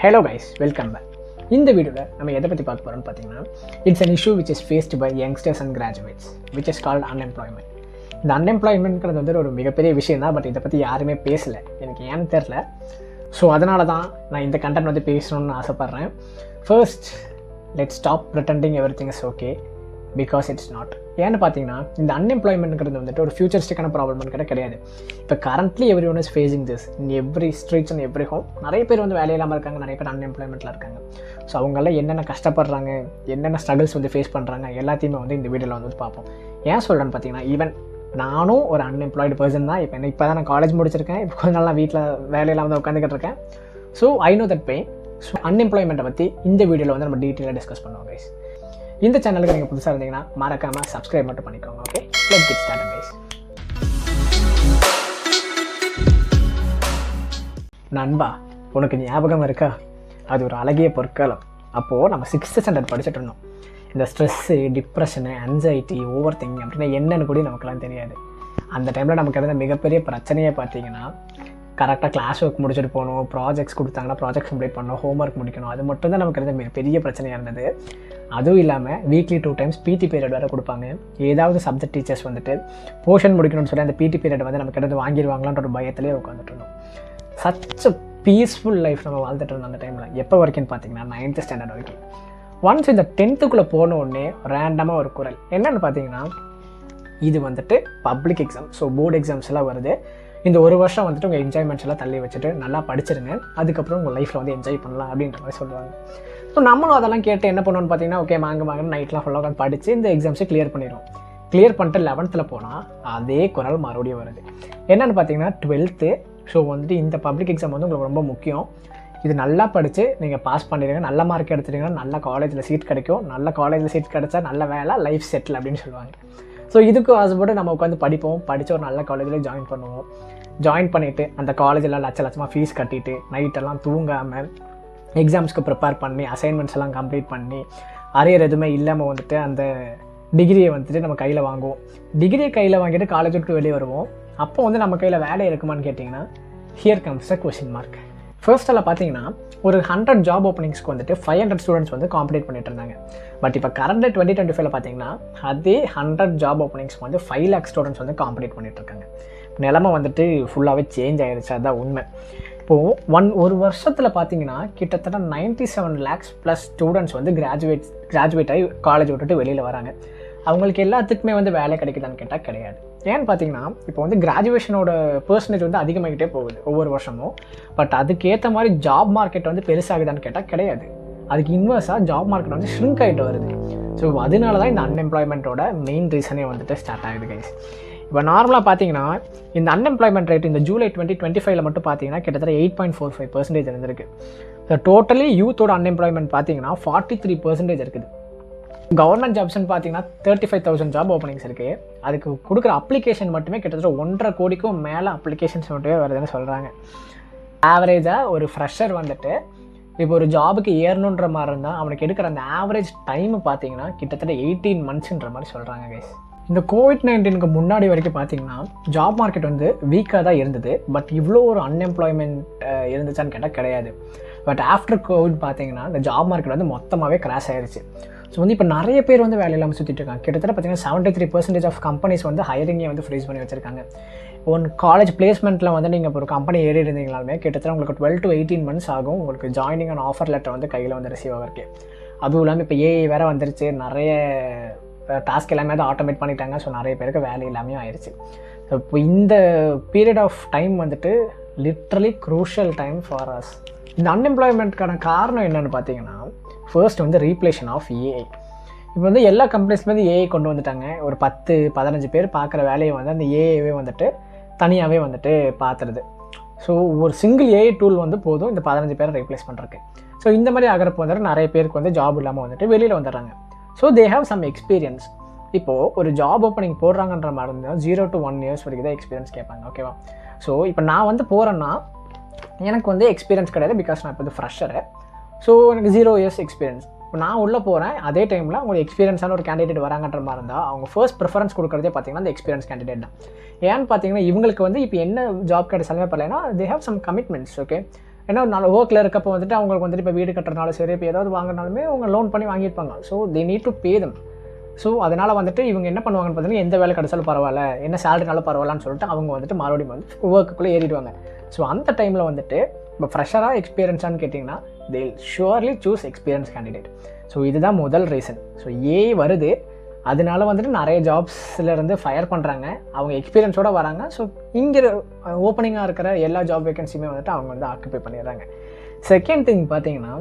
Hello guys, welcome back. இந்த வீடியோவில் நம்ம எதை பற்றி பார்க்க போகிறோம்னு பார்த்தீங்கன்னா it's an issue which is faced by youngsters and graduates which is called unemployment. இந்த அன்எம்ப்ளாய்மெண்ட்ங்கிறது வந்து ஒரு மிகப்பெரிய விஷயம் தான். பட் இதை பற்றி யாருமே பேசலை, எனக்கு ஏன்னு தெரில. ஸோ அதனால தான் நான் இந்த கண்டென்ட் வந்து பேசணும்னு ஆசைப்பட்றேன். First let's stop pretending everything is okay because it's not. ஏன்னு பார்த்தீங்கன்னா இந்த அன்எம்ப்ளாய்மெண்ட்ங்கிறது வந்துட்டு ஒரு ஃபியூச்சரிஸ்டிக்கான ப்ராப்ளம்னு கிடையாது. இப்போ currently every one is facing this in every streets and every home. நிறைய பேர் வந்து வேலையில்லாமல் இருக்காங்க, நிறைய பேர் அன்எம்ப்ளாய்மெண்ட்டில் இருக்காங்க. ஸோ அவங்களாம் என்னென்ன கஷ்டப்படுறாங்க, என்னென்ன ஸ்ட்ரகிள்ஸ் வந்து ஃபேஸ் பண்ணுறாங்க எல்லாத்தையுமே வந்து இந்த வீடியோவில் வந்து பார்ப்போம். ஏன் சொல்கிறேன்னு பார்த்தீங்கன்னா ஈவன் நானும் ஒரு அன்எம்ப்ளாய்டு பர்சன் தான். இப்போ தான் நான் காலேஜ் முடிச்சிருக்கேன், இப்போ கொஞ்ச நாள் வீட்டில் வேலையில்லாமல் வந்து உட்காந்துக்கிட்டு இருக்கேன். So I know that pain. So அன்எம்ப்ளாய்மெண்ட்டை பற்றி இந்த வீடியோவில் வந்து நம்ம டீட்டெயிலாக டிஸ்கஸ் பண்ணுவோம் கைஸ். இந்த சேனலுக்கு நீங்கள் புதுசாக இருந்தீங்கன்னா மறக்காமல் சப்ஸ்கிரைப் மட்டும் பண்ணிக்கோங்க. Okay, let's get started guys. நண்பா, உனக்கு ஞாபகம் இருக்கா? அது ஒரு அழகிய பொற்காலம். அப்போது நம்ம 6th ஸ்டாண்டர்ட் படிச்சுட்டு இருந்தோம். இந்த ஸ்ட்ரெஸ்ஸு, டிப்ரெஷனு, அன்சைட்டி, ஓவர் திங்கிங் அப்படின்னா என்னென்னு கூட நமக்குலாம் தெரியாது. அந்த டைமில் நமக்கு இருந்த மிகப்பெரிய பிரச்சனையை பார்த்தீங்கன்னா கரெக்டாக கிளாஸ் ஒர்க் முடிச்சுட்டு போகணும், ப்ராஜெக்ட்ஸ் கொடுத்தாங்கன்னா ப்ராஜெக்ட்ஸ் கம்ப்ளீட் பண்ணணும், ஹோம் ஒர்க் முடிக்கணும். அது மட்டும் தான் நமக்கு இருந்த மிகப்பெரிய பிரச்சனையாக இருந்தது. அதுவும் இல்லாமல் வீக்லி 2 times பிடி பீரியட் வேறு கொடுப்பாங்க. ஏதாவது சப்ஜெக்ட் டீச்சர்ஸ் வந்துட்டு போர்ஷன் முடிக்கணும்னு சொல்லி அந்த பிடி பீரியட் வந்து நமக்கு எடுத்து வாங்கிடுவாங்களான்ற ஒரு பயத்திலே உட்காந்துட்டு இருந்தோம். சச் பீஸ்ஃபுல் லைஃப் நம்ம வாழ்ந்துட்டு இருந்தோம் அந்த டைமில். எப்போ வரைக்கும்னு பார்த்தீங்கன்னா 9th ஸ்டாண்டர்ட் வரைக்கும். ஒன்ஸ் இந்த 10th போன உடனே ரேண்டமாக ஒரு குரல் என்னென்னு பார்த்தீங்கன்னா, இது வந்துட்டு public exam, so board exams எல்லாம் வருது. இந்த ஒரு வருஷம் வந்துட்டு உங்கள் என்ஜாய்மெண்ட்ஸ் எல்லாம் தள்ளி வச்சுட்டு நல்லா படிச்சிருங்க, அதுக்கப்புறம் உங்கள் லைஃப்பில் வந்து என்ஜாய் பண்ணலாம் அப்படின்ற மாதிரி சொல்லுவாங்க. ஸோ நம்மளும் அதெல்லாம் கேட்டு என்ன பண்ணுவோன்னு பார்த்தீங்கன்னா, ஓகே வாங்கன்னு நைட்லாம் ஃபுல்லாக உட்காந்து படித்து இந்த எக்ஸாம்ஸை கிளியர் பண்ணிடுவோம். கிளியர் பண்ணிட்டு 11th போனால் அதே குரல் மறுபடியும் வருது. என்னென்னு பார்த்தீங்கன்னா 12th. ஸோ வந்துட்டு இந்த பப்ளிக் எக்ஸாம் வந்து உங்களுக்கு ரொம்ப முக்கியம். இது நல்லா படித்து நீங்கள் பாஸ் பண்ணிடுங்க, நல்ல மார்க் எடுத்துட்டீங்கன்னா நல்ல காலேஜில் சீட் கிடைக்கும், நல்ல காலேஜில் சீட் கிடைச்சா நல்ல வேலை, லைஃப் செட்டில் அப்படின்னு சொல்லுவாங்க. ஸோ இதுக்கு ஆசைப்பட்டு நம்ம உட்காந்து படிப்போம், படித்து ஒரு நல்ல காலேஜில் ஜாயின் பண்ணுவோம். ஜாயின் பண்ணிவிட்டு அந்த காலேஜில் லட்சமாக ஃபீஸ் கட்டிட்டு நைட்டெல்லாம் தூங்காமல் எக்ஸாம்ஸ்க்கு ப்ரிப்பேர் பண்ணி அசைன்மெண்ட்ஸ் எல்லாம் கம்ப்ளீட் பண்ணி அரியர் எதுவுமே இல்லாமல் வந்துட்டு அந்த டிகிரியை வந்துட்டு நம்ம கையில் வாங்குவோம். டிகிரியை கையில் வாங்கிட்டு காலேஜ் விட்டு வெளியே வருவோம். அப்போ வந்து நம்ம கையில் வேலை இருக்குமான்னு கேட்டிங்கன்னா here comes a question mark. ஃபர்ஸ்ட்டில் பார்த்தீங்கன்னா ஒரு 100 ஜாப் ஓப்பனிங்ஸ்க்கு வந்துட்டு 500 ஸ்டூடெண்ட்ஸ் வந்து காம்படிட் பண்ணிட்டு இருந்தாங்க. பட் இப்போ கரண்ட் 2025 பார்த்தீங்கன்னா அதே 100 ஜாப் ஓப்பனிங்ஸ்க்கு வந்து 5 lakh ஸ்டூடெண்ட்ஸ் வந்து காம்படிட் பண்ணிட்டு இருக்காங்க. நிலைமை வந்துட்டு ஃபுல்லாகவே சேஞ்ச் ஆகிடுச்சு, அதுதான் உண்மை. இப்போது ஒரு வருஷத்தில் பார்த்தீங்கன்னா கிட்டத்தட்ட 97 lakhs + ஸ்டூடெண்ட்ஸ் வந்து கிராஜுவேட் ஆகி காலேஜ் விட்டுட்டு வெளியில் வராங்க. அவங்களுக்கு எல்லாத்துக்குமே வந்து வேலை கிடைக்குதான்னு கேட்டால் கிடையாது. ஏன்னு பார்த்தீங்கன்னா இப்போ வந்து கிராஜுவேஷனோட பெர்சன்டேஜ் வந்து அதிகமாகிட்டே போகுது ஒவ்வொரு வருஷமும். பட் அதுக்கேற்ற மாதிரி ஜாப் மார்க்கெட் வந்து பெருசாகுதான்னு கேட்டால் கிடையாது. அதுக்கு இன்வர்ஸாக ஜாப் மார்க்கெட் வந்து ஷ்ரிங்க் ஆகிட்டு வருது. ஸோ அதனால தான் இந்த அன்எம்ப்ளாய்மெண்ட்டோட மெயின் ரீசனே வந்துட்டு ஸ்டார்ட் ஆகுது கைஸ். இப்போ நார்மலாக பார்த்தீங்கன்னா இந்த அன்எம்ப்ளாய்மெண்ட் ரேட் இந்த ஜூலை 2025 மட்டும் பார்த்தீங்கன்னா கிட்டத்தட்ட 8.45% இருந்திருக்கு. ஸோ டோட்டலி யூத்தோட அன்எம்ப்ளாய்மெண்ட் பார்த்தீங்கன்னா 43% இருக்குது. கவர்மெண்ட் ஜாப்ஸ்ன்னு பார்த்தீங்கன்னா 35,000 ஜாப் ஓப்பனிங்ஸ் இருக்குது. அதுக்கு கொடுக்குற அப்ளிகேஷன் மட்டுமே கிட்டத்தட்ட 1.5 கோடிக்கும் மேலே அப்ளிகேஷன்ஸ் மட்டுமே வருதுன்னு சொல்கிறாங்க. ஆவரேஜாக ஒரு ஃப்ரெஷர் வந்துட்டு இப்போ ஒரு ஜாபுக்கு ஏறணுன்ற மாதிரி இருந்தால் அவனுக்கு எடுக்கிற அந்த ஆவரேஜ் டைம் பார்த்தீங்கன்னா கிட்டத்தட்ட 18 monthsன்ற மாதிரி சொல்கிறாங்க கைஸ். இந்த COVID-19க்கு முன்னாடி வரைக்கும் பார்த்தீங்கன்னா ஜாப் மார்க்கெட் வந்து வீக்காக தான் இருந்தது. பட் இவ்வளோ ஒரு அன்எம்ப்ளாய்மெண்ட் இருந்துச்சான்னு கேட்டால் கிடையாது. பட் ஆஃப்டர் கோவிட் பார்த்தீங்கன்னா இந்த ஜாப் மார்க்கெட் வந்து மொத்தமாகவே கிராஷ் ஆகிடுச்சு. ஸோ வந்து இப்போ நிறைய பேர் வந்து வேலை இல்லாமல் சுற்றிட்டு இருக்காங்க. கிட்டத்தட்ட பார்த்தீங்கன்னா 73% ஆஃப் கம்பெனிஸ் வந்து ஹையரிங்கை வந்து ஃப்ரீஸ் பண்ணி வச்சுருக்காங்க. ஒன் காலேஜ் பிளேஸ்மெண்ட்டில் வந்து நீங்கள் இப்போ ஒரு கம்பெனி ஏறி இருந்தீங்களாலுமே கிட்டத்தட்ட உங்களுக்கு 12 to 18 months ஆகும் உங்களுக்கு ஜாயினிங் அண்ட் ஆஃபர் லெட்டர் வந்து கையில் வந்து ரிசீவ் ஆகிறதுக்கு. அதுவும் இல்லாமல் இப்போ ஏஐ வேறு வந்துருச்சு, நிறைய டாஸ்க் எல்லாமே அதை ஆட்டோமேட் பண்ணிட்டாங்க. ஸோ நிறைய பேருக்கு வேலை இல்லாமே ஆயிடுச்சு. ஸோ இப்போ இந்த பீரியட் ஆஃப் டைம் வந்துட்டு literally crucial time for us. இந்த அன்எம்ப்ளாய்மெண்ட்கான காரணம் என்னென்னு பார்த்தீங்கன்னா ஃபர்ஸ்ட் வந்து ரீப்ளேஷன் ஆஃப் ஏஐ. இப்போ வந்து எல்லா கம்பெனிஸ்மே வந்து ஏஐ கொண்டு வந்துட்டாங்க. ஒரு 10-15 பேர் பார்க்குற வேலையை வந்து அந்த ஏஐவே வந்துட்டு தனியாகவே வந்துட்டு பார்த்துருது. ஸோ ஒரு சிங்கிள் ஏஐ டூல் வந்து போதும் இந்த 15 பேரை ரீப்ளேஸ் பண்ணுறதுக்கு. ஸோ இந்த மாதிரி ஆகிறப்போ வந்துட்டு நிறைய பேருக்கு வந்து ஜாப் இல்லாமல் வந்துட்டு வெளியில் வந்துடுறாங்க. So they have some experience. இப்போது ஒரு ஜாப் ஓப்பனிங் போடுறாங்கன்ற மாதிரி இருந்தால் 0 to 1 years வரைக்கும் தான் எக்ஸ்பீரியன்ஸ் கேட்பாங்க. ஓகேவா? ஸோ இப்போ நான் வந்து போகிறேன்னா எனக்கு வந்து எக்ஸ்பீரியன்ஸ் கிடையாது, பிகாஸ் நான் இப்போ வந்து ஃப்ரெஷரு. ஸோ எனக்கு 0 years எக்ஸ்பீரியன்ஸ். இப்போ நான் உள்ளே போகிறேன், அதே டைமில் உங்களுக்கு எக்ஸ்பீரியன்ஸான ஒரு கேண்டிடேட் வராங்கன்ற மாதிரி இருந்தால் அவங்க ஃபர்ஸ்ட் ப்ரிஃபரன்ஸ் கொடுக்குறதே பார்த்தீங்கன்னா அந்த எக்ஸ்பீரியன்ஸ் கேண்டிடேட் தான். ஏன்னு பார்த்தீங்கன்னா இவங்களுக்கு வந்து இப்போ என்ன ஜாப் கிடைச்சாலுமே பரவாயில்லைன்னா they have some commitments. Okay, ஏன்னா ஒரு நல்ல ஒர்க்கில் இருக்கப்போ வந்துட்டு அவங்களுக்கு வந்துட்டு இப்போ வீடு கட்டுறதுனாலும் சரி, இப்போ ஏதாவது வாங்கினாலுமே அவங்க லோன் பண்ணி வாங்கியிருப்பாங்க. So they need to pay them. So அதனால் வந்துட்டு இவங்க என்ன பண்ணுவாங்கன்னு பார்த்தீங்கன்னா, எந்த வேலை கிடைச்சாலும் பரவாயில்ல, என்ன சேலரினாலும் பரவாயில்லன்னு சொல்லிட்டு அவங்க வந்துட்டு மறுபடியும் வந்து ஒர்க்குள்ளே ஏறிடுவாங்க. ஸோ அந்த டைமில் வந்துட்டு இப்போ ஃப்ரெஷராக எக்ஸ்பீரியன்ஸான்னு கேட்டிங்கன்னா, they surely choose experience candidate. So இதுதான் முதல் ரீசன். ஸோ வருது, அதனால வந்துட்டு நிறைய ஜாப்ஸ்லேருந்து ஃபயர் பண்ணுறாங்க, அவங்க எக்ஸ்பீரியன்ஸோடு வராங்க. ஸோ இங்கே ஓப்பனிங்காக இருக்கிற எல்லா ஜாப் வேகன்சியுமே வந்துட்டு அவங்க வந்து ஆக்குபை பண்ணிடுறாங்க. செகண்ட் திங் பார்த்தீங்கன்னா,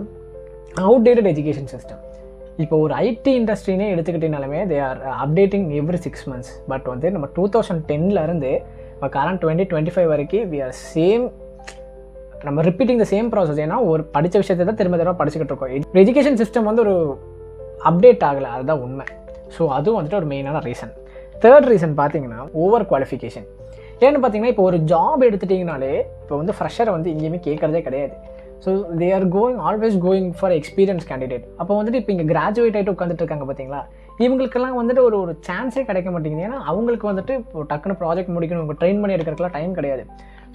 அவுடேட்டட் எஜுகேஷன் சிஸ்டம். இப்போ ஒரு ஐடி இண்டஸ்ட்ரினே எடுத்துக்கிட்டிங்கனாலுமே they are updating every 6 months. But வந்து நம்ம 2010லேருந்து இப்போ கரண்ட் 2025 வரைக்கும் வி ஆர் சேம், நம்ம ரிப்பீட்டிங் த சேம் ப்ராசஸ். ஏன்னா ஒரு படித்த விஷயத்தை தான் திரும்ப படிச்சுக்கிட்டு இருக்கோம். எஜுகேஷன் சிஸ்டம் வந்து ஒரு அப்டேட் ஆகலை, அதுதான் உண்மை. ஸோ அதுவும் வந்துட்டு ஒரு மெயினான ரீசன். தேர்ட் ரீசன் பார்த்தீங்கன்னா, ஓவர் குவாலிஃபிகேஷன். ஏன்னு பார்த்தீங்கன்னா, இப்போ ஒரு ஜாப் எடுத்துட்டிங்கனாலே இப்போ வந்து ஃப்ரெஷரை வந்து எங்கேயுமே கேட்குறதே கிடையாது. So they are always going for experience candidate. அப்போ வந்துட்டு இப்போ இங்கே கிராஜுவேட் ஆகிட்டு உட்காந்துட்டு இருக்காங்க பார்த்தீங்களா, இவங்களுக்கெல்லாம் வந்துட்டு ஒரு சான்ஸே கிடைக்க மாட்டேங்குது. ஏன்னா அவங்களுக்கு வந்துட்டு இப்போ டக்குன்னு ப்ராஜெக்ட் முடிக்கணும், இப்போ ட்ரெயின் பண்ணி எடுக்கிறதுக்குலாம் டைம் கிடையாது.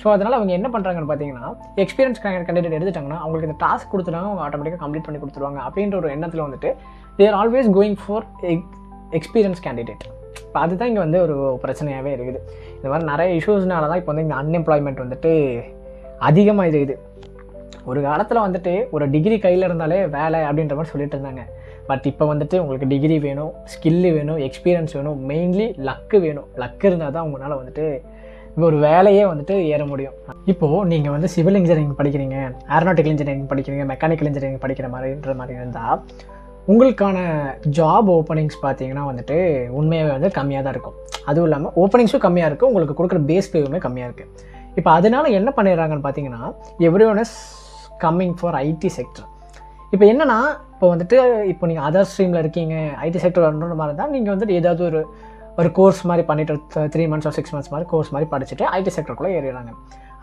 ஸோ அதனால் அவங்க என்ன பண்ணுறாங்கன்னு பார்த்தீங்கன்னா, எக்ஸ்பீரியன்ஸ் கேண்டிடேட் எடுத்துட்டாங்கன்னா அவங்களுக்கு இந்த டாஸ்க் கொடுத்துட்டாங்க, அவங்க ஆட்டோமேட்டிக்காக கம்ப்ளீட் பண்ணி கொடுத்துருவாங்க அப்படின்ற ஒரு எண்ணத்தில் வந்துட்டு they are always going for experience candidate. இப்போ அதுதான் இங்கே வந்து ஒரு பிரச்சனையாகவே இருக்குது. இந்த மாதிரி நிறைய இஷ்யூஸ்னால தான் இப்போ வந்து இங்கே அன்எம்ப்ளாய்மெண்ட் வந்துட்டு அதிகமாக இருக்குது. ஒரு காலத்தில் வந்துட்டு ஒரு டிகிரி கையில் இருந்தாலே வேலை அப்படின்ற மாதிரி சொல்லிட்டு இருந்தாங்க. பட் இப்போ வந்துட்டு உங்களுக்கு டிகிரி வேணும், ஸ்கில்லு வேணும், எக்ஸ்பீரியன்ஸ் வேணும், மெயின்லி லக்கு வேணும். லக்கு இருந்தால் தான் உங்களால் வந்துட்டு ஒரு வேலையே வந்துட்டு ஏற முடியும். இப்போது நீங்கள் வந்து சிவில் இன்ஜினியரிங் படிக்கிறீங்க, ஏரோநாட்டிக்கல் இன்ஜினியரிங் படிக்கிறீங்க, மெக்கானிக்கல் இன்ஜினியரிங் படிக்கிற மாதிரி இருந்தால் உங்களுக்கான ஜாப் ஓப்பனிங்ஸ் பார்த்தீங்கன்னா வந்துட்டு உண்மையாகவே வந்து கம்மியாக தான் இருக்கும். அதுவும் இல்லாமல் ஓப்பனிங்ஸும் கம்மியாக இருக்குது, உங்களுக்கு கொடுக்குற பேஸ் பேவுமே கம்மியாக இருக்குது. இப்போ அதனால் என்ன பண்ணிடுறாங்கன்னு பார்த்தீங்கன்னா, every one is coming for IT sector. இப்போ என்னென்னா, இப்போ வந்துட்டு இப்போ நீங்கள் அதர் ஸ்ட்ரீமில் இருக்கீங்க, ஐடி செக்டர் வரணுன்ற மாதிரி தான் நீங்கள் வந்துட்டு ஏதாவது ஒரு கோர்ஸ் மாதிரி பண்ணிவிட்டு 3 months or 6 months மாதிரி கோர்ஸ் மாதிரி படிச்சுட்டு ஐடி செக்டருக்குள்ளே ஏறிடுறாங்க.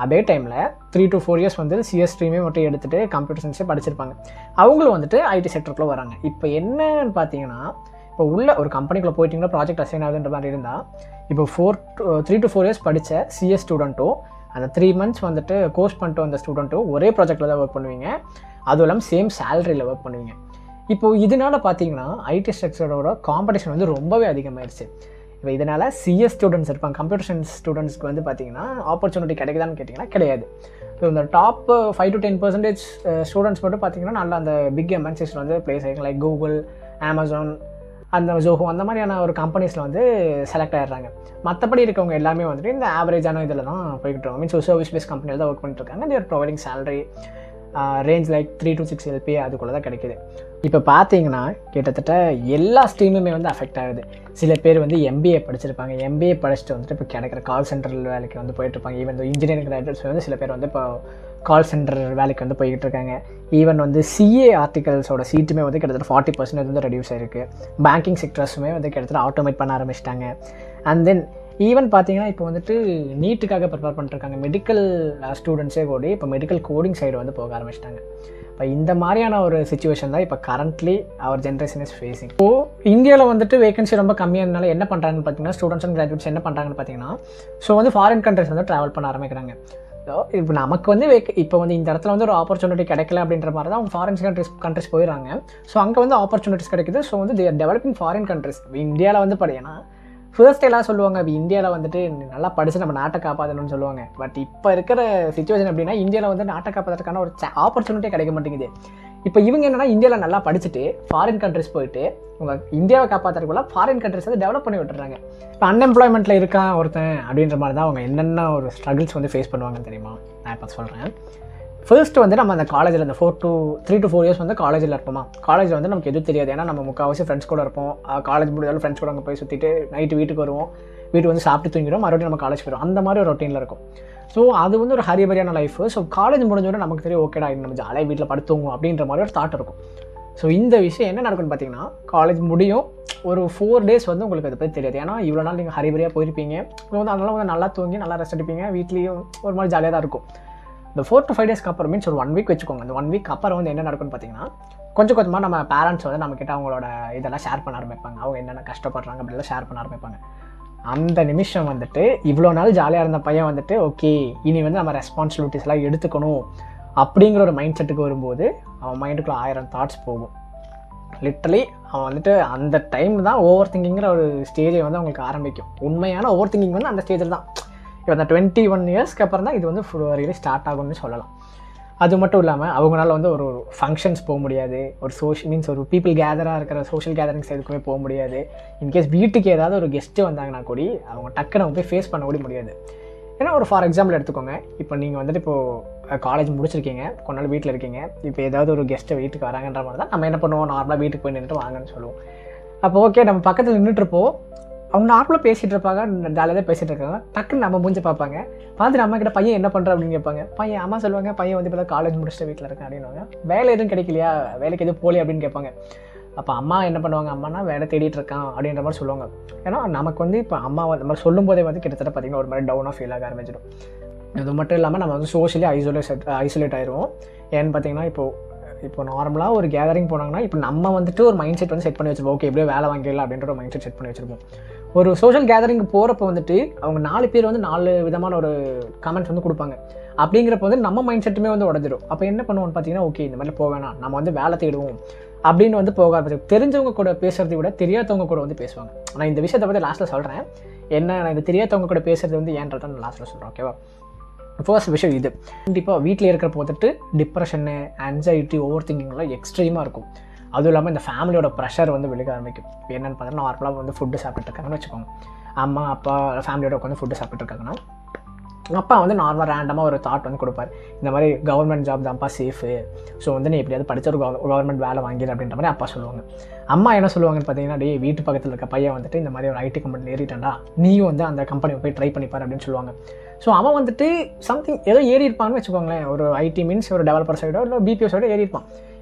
அதே டைமில் 3 to 4 years வந்து சிஎஸ் ஸ்ட்ரீமே மட்டும் எடுத்துகிட்டு கம்ப்யூட்டர் சயின்ஸே படிச்சிருப்பாங்க, அவங்களும் வந்துட்டு ஐடி செக்டருக்குள்ளே வராங்க. இப்போ என்னன்னு பார்த்தீங்கன்னா, இப்போ உள்ள ஒரு கம்பெனிக்குள்ளே போயிட்டிங்கன்னா ப்ராஜெக்ட் அசைன் ஆகுதுன்ற மாதிரி இருந்தால், இப்போ 3 to 4 years படித்த சிஎஸ் ஸ்டூடெண்ட்டும் அந்த 3 months வந்துட்டு கோர்ஸ் பண்ணிட்டு வந்த ஸ்டூடெண்ட்டும் ஒரே ப்ராஜெக்டில் தான் ஒர்க் பண்ணுவீங்க, அதுவும் இல்லாமல் சேம் சேலரியில் ஒர்க் பண்ணுவீங்க. இப்போது இதனால் பார்த்தீங்கன்னா ஐடி செக்டரோட காம்படிஷன் வந்து ரொம்பவே அதிகமாகிடுச்சு. இப்போ இதனால் சிஎஸ் ஸ்டூடெண்ட்ஸ் இருப்பாங்க, கம்ப்யூட்டர் சயின்ஸ் ஸ்டூடெண்ட்ஸ்க்கு வந்து பார்த்திங்கன்னா ஆப்பர்ச்சுனிட்டி கிடைக்குதான்னு கேட்டிங்கன்னா கிடையாது. ஸோ இந்த டாப் 5 to 10% ஸ்டூடெண்ட்ஸ் மட்டும் பார்த்திங்கன்னா நல்லா அந்த பிக் எம்என்சிஸில் வந்து ப்ளேஸ் ஆகிருக்கு. லைக் கூகுள், அமேசான், அந்த ஜோஹோ அந்த மாதிரியான ஒரு கம்பெனிஸில் வந்து செலக்ட் ஆகிடுறாங்க. மற்றபடி இருக்கவங்க எல்லாமே வந்துட்டு இந்த ஆவரேஜான இதில் தான் போய்கிட்டு இருக்காங்க. மீன்ஸ் சர்வீஸ் பேஸ் கம்பெனியில் தான் ஒர்க் பண்ணிட்டு இருக்காங்க. They're providing salary range like 3 to 6 LP அதுக்குள்ளே தான் கிடைக்கிது. இப்போ பார்த்தீங்கன்னா கிட்டத்தட்ட எல்லா ஸ்ட்ரீமுமே வந்து அஃபெக்ட் ஆகுது. சில பேர் வந்து எம்பிஏ படிச்சிருப்பாங்க, எம்பிஏ படிச்சுட்டு வந்துட்டு இப்போ கிடைக்கிற கால் சென்டர் வேலைக்கு வந்து போயிட்டுருப்பாங்க. ஈவன் இந்த இன்ஜினியரிங் கிராஜுவேட்ஸ் வந்து சில பேர் வந்து இப்போ கால் சென்டர் வேலைக்கு வந்து போய்கிட்டு இருக்காங்க. ஈவன் வந்து சிஏ ஆர்டிகல்ஸோட சீட்டுமே வந்து கிட்டத்தட்ட 40% வந்து ரெடியூஸ் ஆகிருக்கு. பேங்கிங் செக்டர்ஸுமே வந்து கிட்டத்தட்ட ஆட்டோமேட் பண்ண ஆரம்பிச்சிட்டாங்க. அண்ட் தென் ஈவன் பார்த்தீங்கன்னா இப்போ வந்துட்டு நீட்டுக்காக ப்ரிப்பேர் பண்ணிட்டுருக்காங்க மெடிக்கல் ஸ்டூடெண்ட்ஸே கூட இப்போ மெடிக்கல் கோடிங் சைடு வந்து போக ஆரம்பிச்சிட்டாங்க. இப்போ இந்த மாதிரியான ஒரு சிச்சுவேஷன் தான் இப்போ currently our generation is facing. இப்போ இந்தியாவில் வந்துட்டு வேகன்சி ரொம்ப கம்மியானால என்ன பண்ணுறாங்கன்னு பார்த்தீங்கன்னா, ஸ்டூடெண்ட்ஸ் அண்ட் கிராஜுவேட்ஸ் என்ன பண்ணுறாங்கன்னு பார்த்தீங்கன்னா, ஸோ வந்து ஃபாரின் கண்ட்ரிஸ் வந்து ட்ராவல் பண்ண ஆரம்பிக்கிறாங்க. இப்போ நமக்கு வந்து இப்போ வந்து இந்த இடத்துல வந்து ஒரு ஆப்பர்ச்சுனிட்டி கிடைக்கல அப்படின்ற மாதிரி தான் அவங்க ஃபாரின் கண்ட்ரிஸ் போயிடறாங்க. ஸோ அங்கே வந்து ஆப்பர்ச்சுனிட்டிஸ் கிடைக்குது. ஸோ வந்து தேர் டெவலப்பிங் ஃபாரின் கண்ட்ரிஸ். இப்போ இந்தியாவில் வந்து படினா ஃபர்ஸ்ட் எல்லாம் சொல்லுவாங்க, இப்போ இந்தியாவில் வந்துட்டு நல்லா படித்து நம்ம நாட்டை காப்பாற்றணும்னு சொல்லுவாங்க. பட் இப்போ இருக்கிற சிச்சுவேஷன் எப்படின்னா, இந்தியாவில் வந்து நாட்டை காப்பாற்றுறதுக்கான ஒரு ஆப்பர்ச்சுனிட்டியே கிடைக்க மாட்டேங்குது. இப்போ இவங்க என்னென்னா இந்தியாவில் நல்லா படிச்சுட்டு ஃபாரின் கண்ட்ரிஸ் போயிட்டு உங்கள் இந்தியாவை காப்பாற்றுறதுக்குள்ள ஃபாரின் கண்ட்ரிஸ் வந்து டெவலப் பண்ணி விட்டுறாங்க. இப்போ அன்எம்ப்ளாய்மெண்ட்டில் இருக்கான் ஒருத்தன் அப்படின்ற மாதிரி தான் அவங்க என்னென்ன ஒரு ஸ்ட்ரகிள்ஸ் வந்து ஃபேஸ் பண்ணுவாங்கன்னு தெரியுமா? நான் இப்போ சொல்கிறேன். ஃபர்ஸ்ட்டு வந்து நம்ம அந்த காலேஜில் இந்த 3 to 4 years வந்து காலேஜில் இருப்போமா. காலேஜில் வந்து நமக்கு எதுவும் தெரியாது, ஏன்னா நம்ம முக்கால்வாசி ஃப்ரெண்ட்ஸ் கூட இருப்போம். காலேஜ் முடிஞ்சாலும் ஃப்ரெண்ட்ஸ் கூட அங்கே போய் சுற்றிட்டு நைட்டு வீட்டுக்கு வருவோம், வீட்டுக்கு வந்து சாப்பிட்டு தூங்கிடும், மறுபடியும் நம்ம காலேஜ் போயிடும். அந்த மாதிரி ஒரு ரொட்டீனில் இருக்கும். ஸோ அது வந்து ஒரு ஹரிபரியான லைஃப். ஸோ காலேஜ் முடிஞ்சோடனே நமக்கு தெரியும், ஓகேடா நம்ம ஜாலியாக வீட்டில் படுத்துவோம் அப்படின்ற மாதிரி ஒரு தாட் இருக்கும். ஸோ இந்த விஷயம் என்ன நடக்கும்னு பார்த்தீங்கன்னா, காலேஜ் முடியும் ஒரு 4 days வந்து உங்களுக்கு அதை பற்றி தெரியாது. ஏன்னா இவ்வளோ நாள் நீங்கள் ஹரிபரியாக போயிருப்பீங்க, வந்து அதனால வந்து நல்லா தூங்கி நல்லா ரெஸ்ட் எடுப்பீங்க, வீட்லேயும் ஒரு மாதிரி ஜாலியாக தான் இருக்கும். இந்த 4 to 5 days அப்புறம் மீன்ஸ் ஒரு 1 week வச்சுக்கோங்க. அந்த 1 week அப்புறம் வந்து என்ன நடக்கும்னு பார்த்தீங்கன்னா, கொஞ்சம் கொஞ்சமாக நம்ம பேரண்ட்ஸ் வந்து நம்மக்கிட்ட அவங்களோட இதெல்லாம் ஷேர் பண்ண ஆரம்பிப்பாங்க. அவங்க என்னென்ன கஷ்டப்படுறாங்க அப்படிலாம் ஷேர் பண்ண ஆரம்பிப்பாங்க. அந்த நிமிஷம் வந்துட்டு இவ்வளோ நாள் ஜாலியாக இருந்த பையன் வந்துட்டு ஓகே இனி வந்து நம்ம ரெஸ்பான்சிபிலிட்டிஸ்லாம் எடுத்துக்கணும் அப்படிங்கிற ஒரு மைண்ட் செட்டுக்கு வரும்போது அவன் மைண்டுக்குள்ளே 1000 தாட்ஸ் போகும். லிட்டரலி அவன் வந்துட்டு அந்த டைம் தான் ஓவர் திங்கிங்கிற ஒரு ஸ்டேஜை வந்து அவங்களுக்கு ஆரம்பிக்கும். உண்மையான ஓவர் திங்கிங் வந்து அந்த ஸ்டேஜில் தான். இப்போ அந்த 21 இயர்ஸ்க்கு அப்புறம் தான் இது வந்து ரியலி ஸ்டார்ட் ஆகும்னு சொல்லலாம். அது மட்டும் இல்லாமல் அவங்களால வந்து ஒரு ஃபங்க்ஷன்ஸ் போக முடியாது, ஒரு ஒரு பீப்புள் கேதராக இருக்கிற சோஷியல் கேதரிங்ஸ் எதுக்குமே போக முடியாது. இன்கேஸ் வீட்டுக்கு ஏதாவது ஒரு கெஸ்ட்டு வந்தாங்கன்னா கூட அவங்க டக்குன்னு அவங்க போய் ஃபேஸ் பண்ண கூட முடியாது. ஏன்னா ஒரு ஃபார் எக்ஸாம்பிள் எடுத்துக்கோங்க, இப்போ நீங்கள் வந்துட்டு இப்போது காலேஜ் முடிச்சிருக்கீங்க, கொஞ்ச நாள் வீட்டில் இருக்கீங்க, இப்போ ஏதாவது ஒரு கெஸ்ட்டை வீட்டுக்கு வராங்கன்ற மாதிரி தான் நம்ம என்ன பண்ணுவோம், நார்மலாக வீட்டுக்கு போய் நின்றுட்டு வாங்கன்னு சொல்லுவோம். அப்போ ஓகே, நம்ம பக்கத்தில் நின்றுட்டுருப்போம், அவங்க நார்மலாக பேசிகிட்டு இருப்பாங்க, ஜாலியாக தான் பேசிகிட்டு இருக்காங்க. டக்குன்னு நம்ம மூஞ்சி பார்ப்பாங்க, பார்த்துட்டு அம்மா கிட்ட பையன் என்ன பண்ணுற அப்படின்னு கேட்பாங்க. பையன் அம்மா சொல்லுவாங்க, பையன் வந்து இப்போ தான் காலேஜ் முடிச்சுட்டு வீட்டில் இருக்கேன் அப்படின்வாங்க. வேலை எதுவும் கிடைக்கலையா, வேலைக்கு எதுவும் போலி அப்படின்னு கேட்பாங்க. அப்போ அம்மா என்ன பண்ணுவாங்க, அம்மானா வேலை தேடிட்டு இருக்கான் அப்படின்ற மாதிரி சொல்லுவாங்க. ஏன்னா நமக்கு வந்து இப்போ அம்மா அந்த மாதிரி சொல்லும் போதே வந்து கிட்டத்தட்ட பார்த்திங்கன்னா ஒரு மாதிரி டவுனாக ஃபீல் ஆக ஆரம்பிச்சிடும். இது மட்டும் இல்லாமல் நம்ம வந்து சோஷியலி ஐசோலேட் ஆயிடுவோம். ஏன்னு பார்த்தீங்கன்னா இப்போ நார்மலாக ஒரு கேதரிங் போனாங்கன்னா இப்போ நம்ம வந்துட்டு ஒரு மைண்ட் செட் வந்து செட் பண்ணி வச்சுருப்போம். ஓகே, எப்படியோ வேலை வாங்கிடலாம் அப்படின்ற ஒரு மைண்ட் செட் பண்ணி வச்சுருப்போம். ஒரு சோஷியல் கேதரிங்கு போகிறப்ப வந்துட்டு அவங்க 4 பேர் வந்து 4 விதமான ஒரு கமெண்ட்ஸ் வந்து கொடுப்பாங்க. அப்படிங்கிறப்ப வந்து நம்ம மைண்ட் செட்டுமே வந்து உடஞ்சிடும். அப்போ என்ன பண்ணுவோம்னு பார்த்தீங்கன்னா, ஓகே இந்த மாதிரி போவேணாம், நம்ம வந்து வேலை தேடுவோம் அப்படின்னு வந்து போக ஆரம்பிச்சு. தெரிஞ்சவங்க கூட பேசுகிறத விட தெரியாதவங்க கூட வந்து பேசுவாங்க. நான் இந்த விஷயத்தை பற்றி லாஸ்ட்டில் சொல்கிறேன். நான் இந்த தெரியாதவங்க கூட பேசுகிறது வந்து ஏன்றதை நான் லாஸ்ட்டில் சொல்கிறேன். ஓகேவா? ஃபர்ஸ்ட் விஷயம் இது. கண்டிப்பாக வீட்டில் இருக்கிறப்ப வந்துட்டு டிப்ரெஷனு, ஆன்சைட்டி, ஓவர் திங்கிங்லாம் எக்ஸ்ட்ரீமாக இருக்கும். அதுவும் இல்லாமல் இந்த ஃபேமிலியோட ப்ரெஷர் வந்து விழுக ஆரம்பிக்கும். இப்போ என்னென்னு பார்த்தீங்கன்னா, நார்மலாக வந்து ஃபுட்டு சாப்பிட்டுருக்காங்கன்னு வச்சுக்கோங்க. அம்மா அப்பா ஃபேமிலியோட உட்காந்து ஃபுட்டு சாப்பிட்டுருக்காங்கன்னா, அப்பா வந்து நார்மலாக ரேண்டமாக ஒரு தாட் வந்து கொடுப்பார். இந்த மாதிரி கவர்மெண்ட் ஜாப் தான்ப்பா சேஃபு, ஸோ வந்து நீ எப்படியாவது படித்த ஒரு கவர்மெண்ட் வேலை வாங்கிடு அப்படின்ற மாதிரி அப்பா சொல்லுவாங்க. அம்மா என்ன சொல்லுவாங்கன்னு பார்த்தீங்கன்னா, டே வீட்டு பக்கத்தில் இருக்க பையன் வந்துட்டு இந்த மாதிரி ஒரு ஐடி கம்பெனியில் ஏறிட்டான்டா, நீயும் வந்து அந்த கம்பெனியை போய் ட்ரை பண்ணிப்பார் அப்படின்னு சொல்லுவாங்க. ஸோ அவன் வந்துட்டு சம்திங் ஏதோ ஏறி இருப்பான்னு வச்சுக்கோங்களேன். ஒரு ஐடி மீன்ஸ் ஒரு டெவலப்பர் சைடோ இல்லை பிபிஓ சைடோ ஏறி இருப்பான்.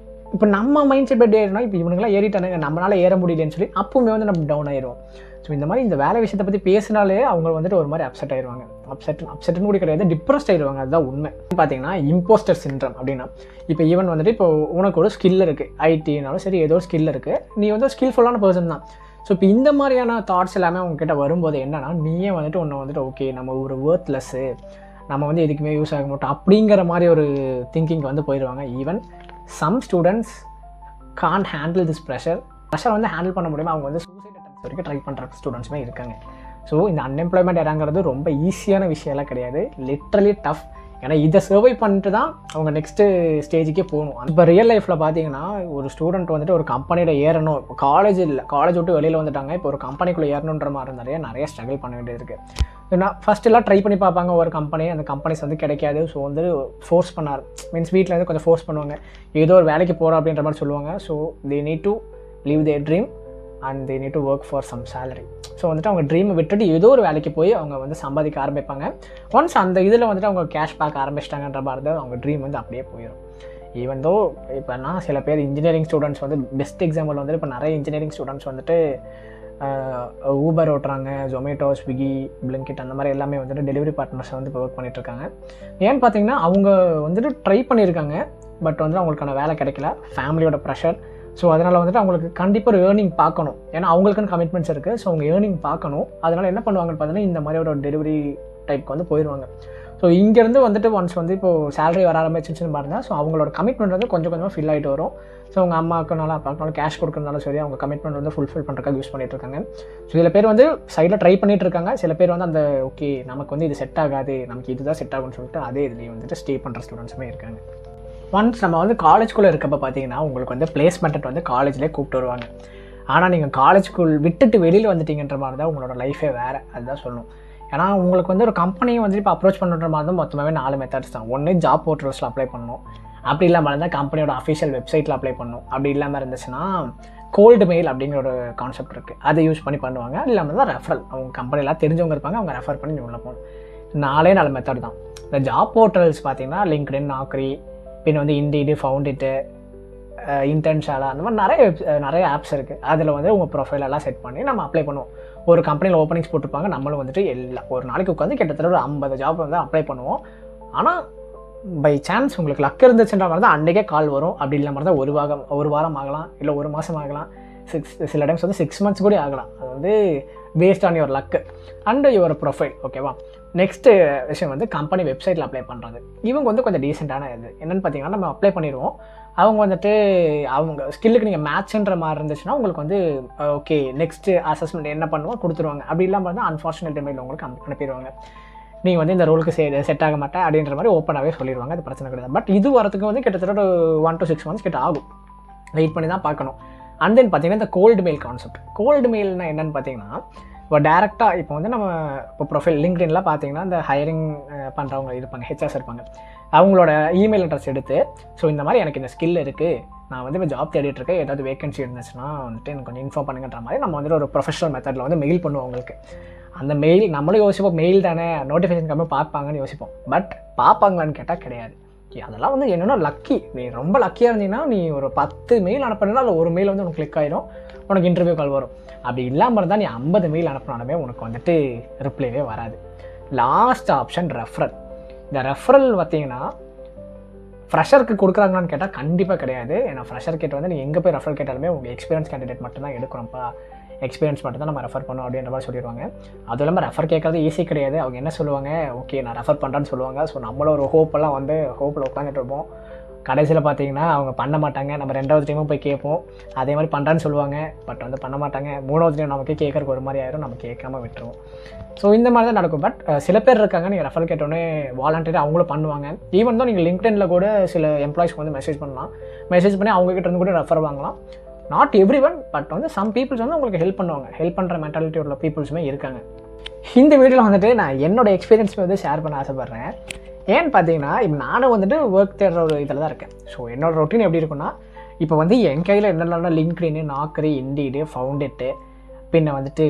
இப்போ நம்ம மைண்ட் செட் பட் ஏறினா, இப்போ இவனுங்களாம் ஏறிட்டானுங்க, நம்மளால் ஏற முடியலன்னு சொல்லி அப்பவுமே வந்து நம்ம டவுன் ஆயிடுவோம். ஸோ இந்த மாதிரி இந்த வேலை விஷயத்தை பற்றி பேசினாலே அவங்க வந்துட்டு ஒரு மாதிரி அப்செட் ஆயிடுவாங்க. அப்செட்னு கூட கிடையாது, டிப்ரெஸ்ட் ஆயிடுவாங்க. அதுதான் உண்மை. பார்த்தீங்கன்னா இம்போஸ்டர் சிண்ட்ரம் அப்படின்னா, இப்போ ஈவன் வந்துட்டு இப்போ உனக்கு ஒரு ஸ்கில் இருக்குது, ஐடினாலும் சரி ஏதோ ஒரு ஸ்கில் இருக்குது, நீ வந்து ஒரு ஸ்கில்ஃபுல்லான பர்சன் தான். ஸோ இப்போ இந்த மாதிரியான தாட்ஸ் எல்லாமே உங்ககிட்ட வரும்போது என்னன்னா, நீயே வந்துட்டு ஒன்று வந்துட்டு ஓகே நம்ம ஒரு ஒர்த்லெஸ்ஸு, நம்ம வந்து எதுக்குமே யூஸ் ஆக மாட்டோம் அப்படிங்கிற மாதிரி ஒரு திங்கிங் வந்து போயிடுவாங்க. Even some students can't handle this pressure வந்து ஹேண்டில் பண்ண முடியுமா, அவங்க வந்து சூசைட் அட்டெம்ப்ட்ஸ் வரைக்கும் ட்ரை பண்ணுற ஸ்டூடெண்ட்ஸுமே இருக்காங்க. ஸோ இந்த அன்எம்ப்ளாய்மெண்ட் இறங்குறது ரொம்ப ஈஸியான விஷயம்லாம் கிடையாது, லிட்ரலி டஃப். ஏன்னா இதை சர்வை பண்ணிட்டு தான் அவங்க நெக்ஸ்ட்டு ஸ்டேஜுக்கே போகணும். இப்போ ரியல் லைஃப்பில் பார்த்தீங்கன்னா, ஒரு ஸ்டூடெண்ட் வந்துட்டு ஒரு கம்பெனியில் ஏறணும், இப்போ காலேஜ் விட்டு வெளியில் வந்துட்டாங்க, இப்போ ஒரு கம்பெனிக்குள்ளே ஏறணுன்ற மாதிரி நிறைய ஸ்ட்ரகிள் பண்ண வேண்டியது இருக்குது. ஏன்னா ஃபஸ்ட்டெல்லாம் ட்ரை பண்ணி பார்ப்பாங்க ஒரு கம்பெனி, அந்த கம்பெனிஸ் வந்து கிடைக்காது. ஸோ வந்து ஃபோர்ஸ் பண்ணார், மீன்ஸ் வீட்டில் வந்து கொஞ்சம் ஃபோர்ஸ் பண்ணுவாங்க, ஏதோ ஒரு வேலைக்கு போகிறோம் அப்படின்ற மாதிரி சொல்லுவாங்க. So they need to leave their dream and they need to work for some salary. So வந்துட்டு அவங்க ட்ரீமை விட்டுட்டு ஏதோ ஒரு வேலைக்கு போய் அவங்க வந்து சம்பாதிக்க ஆரம்பிப்பாங்க. ஒன்ஸ் அந்த இதில் வந்துட்டு அவங்க கேஷ் பார்க்க ஆரம்பிச்சிட்டாங்கன்ற மாதிரி தான் அவங்க ட்ரீம் வந்து அப்படியே போயிடும். ஈவன் தோ இப்போனா சில பேர் இன்ஜினியரிங் ஸ்டூடெண்ட்ஸ் வந்து பெஸ்ட் எக்ஸாம்பிள் வந்துட்டு இப்போ நிறைய இன்ஜினியரிங் ஸ்டூடெண்ட்ஸ் வந்துட்டு ஊபர் ஓட்டுறாங்க, ஜொமேட்டோ, ஸ்விக்கி, பிளிங்கிட் அந்த மாதிரி எல்லாமே வந்துட்டு டெலிவரி பார்ட்னர்ஸை வந்து இப்போ ஒர்க் பண்ணிகிட்ருக்காங்க. ஏன்னு பார்த்தீங்கன்னா அவங்க வந்துட்டு ட்ரை பண்ணியிருக்காங்க, பட் வந்து அவங்களுக்கான வேலை கிடைக்கல, ஃபேமிலியோட ப்ரெஷர். ஸோ அதனால் வந்துட்டு அவங்களுக்கு கண்டிப்பாக ஒரு ஏர்னிங் பார்க்கணும், ஏன்னா அவங்களுக்குன்னு கமிட்மெண்ட்ஸ் இருக்குது. ஸோ அவங்க ஏர்னிங் பார்க்கணும். அதனால் என்ன பண்ணுவாங்கன்னு பார்த்தீங்கன்னா, இந்த மாதிரி ஒரு டெலிவரி டைப்க்கு வந்து போயிடுவாங்க. ஸோ இங்கேருந்து வந்துட்டு ஒன்ஸ் வந்து இப்போது சேலரி வர ஆரம்பிச்சிச்சுன்னு பாருங்கள், ஸோ அவங்களோட கமிட்மெண்ட் வந்து கொஞ்சம் கொஞ்சமாக ஃபில் ஆகிட்டு வரும். ஸோ அவங்க அம்மாக்குனாலும் அப்பாக்குனாலும் கேஷ் கொடுக்குறதுனாலும் சரி, அவங்க கமிட்மெண்ட் வந்து ஃபுல்ஃபில் பண்ணுறதுக்காக யூஸ் பண்ணிகிட்டு இருக்காங்க. ஸோ சில பேர் வந்து சைடில் ட்ரை பண்ணிகிட்டு இருக்காங்க, சில பேர் வந்து அந்த ஓகே நமக்கு வந்து இது செட் ஆகாது, நமக்கு இதுதான் செட் ஆகும்னு சொல்லிட்டு அதே இதுலேயே வந்துட்டு ஸ்டே பண்ணுற ஸ்டூடெண்ட்ஸுமே இருக்காங்க. ஒன்ஸ் நம்ம வந்து காலேஜ்குள்ளே இருக்கப்போ பார்த்தீங்கன்னா, உங்களுக்கு வந்து பிளேஸ்மெண்ட் வந்து காலேஜ்லேயே கூப்பிட்டு வருவாங்க. ஆனால் நீங்கள் காலேஜ்குள் விட்டுட்டு வெளியில் வந்துட்டீங்கன்ற மாதிரி தான் உங்களோட லைஃபே வேறு, அதுதான் சொல்லணும். ஏன்னா உங்களுக்கு வந்து ஒரு கம்பெனியை வந்து இப்போ அப்ரோச் பண்ணுற மாதிரி தான் மொத்தமாகவே 4 மெத்தட்ஸ் தான். ஒன்று ஜாப் போர்ட்டல்ஸில் அப்ளை பண்ணணும், அப்படி இல்லாமல் இருந்தால் கம்பெனியோட அஃபிஷியல் வெப்சைட்டில் அப்ளை பண்ணணும், அப்படி இல்லாமல் இருந்துச்சுன்னா கோல்டு மெயில் அப்படிங்கிற ஒரு கான்செப்ட் இருக்குது, அதை யூஸ் பண்ணி பண்ணுவாங்க. அது இல்லாமல் தான் ரெஃபரல், அவங்க கம்பெனிலாம் தெரிஞ்சவங்க இருப்பாங்க, அவங்க ரெஃபர் பண்ணி உள்ளே போகணும். 4 மெத்தட் தான். இந்த ஜாப் போர்ட்டல்ஸ் பார்த்தீங்கன்னா லிங்க்டின், நாக்ரி, பின் வந்து இண்டீடு, ஃபவுண்டிட்டு, இன்டர்ன்ஷாலா, அந்த மாதிரி நிறைய ஆப்ஸ் இருக்குது. அதில் வந்து உங்கள் ப்ரொஃபைலெல்லாம் செட் பண்ணி நம்ம அப்ளை பண்ணுவோம். ஒரு கம்பெனியில் ஓப்பனிங்ஸ் போட்டிருப்பாங்க, நம்மளும் வந்துட்டு ஒரு நாளைக்கு உட்காந்து கிட்டத்தட்ட ஒரு 50 ஜாப் வந்து அப்ளை பண்ணுவோம். ஆனால் பை சான்ஸ் உங்களுக்கு லக் இருந்துச்சுன்ற மாதிரி தான் அன்றைக்கே கால் வரும். அப்படி இல்லை மாதிரி தான் ஒரு வாரம் ஆகலாம், இல்லை ஒரு மாதம் ஆகலாம், சில டைம்ஸ் வந்து 6 months கூட ஆகலாம். அது வந்து based on your luck and your profile. ஓகேவா? நெக்ஸ்ட்டு விஷயம் வந்து கம்பெனி வெப்சைட்டில் அப்ளை பண்ணுறது. இவங்க வந்து கொஞ்சம் டீசெண்டான இது என்னென்னு பார்த்தீங்கன்னா, நம்ம அப்ளை பண்ணிடுவோம். அவங்க வந்துட்டு அவங்க ஸ்கில்லுக்கு நீங்கள் மேட்ச்ன்ற மாதிரி இருந்துச்சுன்னா உங்களுக்கு வந்து ஓகே நெக்ஸ்ட்டு அசஸ்மெண்ட் என்ன பண்ணுவோம் கொடுத்துருவாங்க. அப்படி இல்லாமல் வந்து அன்ஃபார்ச்சுனேட் மெயில் உங்களுக்கு அனுப்பிடுவாங்க. நீங்கள் வந்து இந்த ரோலுக்கு செட் ஆக மாட்டேன் அப்படின்ற மாதிரி ஓப்பனாகவே சொல்லிடுவாங்க. அது பிரச்சனை கிடையாது. பட் இது வரதுக்கு வந்து கிட்டத்தட்ட ஒரு 1 to 6 months கிட்ட ஆகும். வெயிட் பண்ணி தான் பார்க்கணும். அண்ட் தென் பார்த்தீங்கன்னா இந்த கோல்டு மெயில் கான்செப்ட். கோல்டு மெயில்னா என்னென்னு பார்த்தீங்கன்னா, இப்போ டேரெக்டாக இப்போ வந்து நம்ம இப்போ ப்ரொஃபைல் லிங்க்டின்லாம் பார்த்தீங்கன்னா இந்த ஹையரிங் பண்ணுறவங்க இருப்பாங்க, ஹெச்ஆர்ஸ் இருப்பாங்க. அவங்களோட இமெயில் அட்ரஸ் எடுத்து ஸோ இந்த மாதிரி எனக்கு இந்த ஸ்கில் இருக்குது, நான் வந்து இப்போ ஜாப் தேடிட்டுருக்கேன், ஏதாவது வேகன்சி இருந்துச்சுன்னா வந்துட்டு எனக்கு கொஞ்சம் இன்ஃபார்ம் பண்ணுங்கன்ற மாதிரி நம்ம வந்துட்டு ஒரு ப்ரொஃபஷனல் மெத்தடில் வந்து மெயில் பண்ணுவோம் அவங்களுக்கு. அந்த மெயில் நம்மளும் யோசிப்போம், மெயில் தானே நோட்டிஃபிகேஷன் கம்மியாக பார்ப்பாங்கன்னு யோசிப்போம். பட் பார்ப்பாங்களான்னு கேட்டால் கிடையாது. அதெல்லாம் வந்து என்னென்னா லக்கி. நீ ரொம்ப லக்கியாக இருந்தீங்கன்னா நீ ஒரு 10 மெயில் அனுப்புனா அதில் ஒரு மெயில் வந்து உனக்கு கிளிக் ஆகிடும், உனக்கு இன்டர்வியூ கால் வரும். அப்படி இல்லாமல் இருந்தால் நீ 50 மெயில் அனுப்பினாலுமே உனக்கு வந்துட்டு ரிப்ளைவே வராது. Last option referral. இந்த ரெஃபரல் பார்த்தீங்கன்னா ஃப்ரெஷருக்கு கொடுக்குறாங்களான்னு கேட்டால் கண்டிப்பாக கிடையாது. ஏன்னா ஃப்ரெஷர் கேட்டு வந்து நீங்கள் எங்கே போய் ரெஃபர் கேட்டாலுமே உங்கள் எக்ஸ்பீரியன்ஸ் கேண்டிடேட் மட்டும் தான் எடுக்கிறோம்ப்பா, எக்ஸ்பீரியன்ஸ் மட்டும் தான் நம்ம ரெஃபர் பண்ணோம் அப்படின்ற மாதிரி சொல்லிடுவாங்க. அதுவும் இல்லாமல் ரெஃபர் கேட்கறது ஈஸி கிடையாது. அவங்க என்ன சொல்லுவாங்க, ஓகே நான் ரெஃபர் பண்ணுறேன்னு சொல்லுவாங்க. ஸோ நம்மளும் ஒரு ஹோப்பெல்லாம் வந்து ஹோப்பில் உட்காந்துட்டு இருப்போம். கடைசியில் பார்த்தீங்கன்னா அவங்க பண்ண மாட்டாங்க. நம்ம 2வது டைமும் போய் கேட்போம், அதே மாதிரி பண்ணுறான்னு சொல்லுவாங்க. பட் வந்து பண்ண மாட்டாங்க. 3வது டைம் நமக்கே கேட்கறக்கு ஒரு மாதிரி ஆயிரும், நம்ம கேட்காம விட்டுருவோம். ஸோ இந்த மாதிரி தான் நடக்கும். பட் சில பேர் இருக்காங்க, நீங்கள் ரெஃபர் கேட்டோன்னே வாலண்டியராக அவங்களும் பண்ணுவாங்க. ஈவன் தான் நீங்கள் லிங்க்டினில் கூட சில எம்ப்ளாயிஸ்க்கு வந்து மெசேஜ் பண்ணலாம். மெசேஜ் பண்ணி அவங்ககிட்ட இருந்து கூட ரெஃபர் வாங்கலாம். நாட் எவ்ரி ஒன், பட் வந்து சம் பீப்புள்ஸ் வந்து உங்களுக்கு ஹெல்ப் பண்ணுவாங்க. ஹெல்ப் பண்ணுற மென்டாலிட்டி உள்ள பீப்புள்ஸுமே இருக்காங்க. இந்த வீடியோவில் வந்துட்டு நான் என்னோடய எக்ஸ்பீரியன்ஸை வந்து ஷேர் பண்ண ஆசைப்பட்றேன். ஏன்னு பார்த்தீங்கன்னா, இப்போ நானும் வந்துட்டு ஒர்க் தேடுற ஒரு இதில் தான் இருக்கேன். ஸோ என்னோடய ரொட்டீன் எப்படி இருக்குன்னா, இப்போ வந்து என் கையில் என்னென்னா லிங்க்டின், நாக்கரி, இண்டீடு, ஃபவுண்டெட்டு, பின்ன வந்துட்டு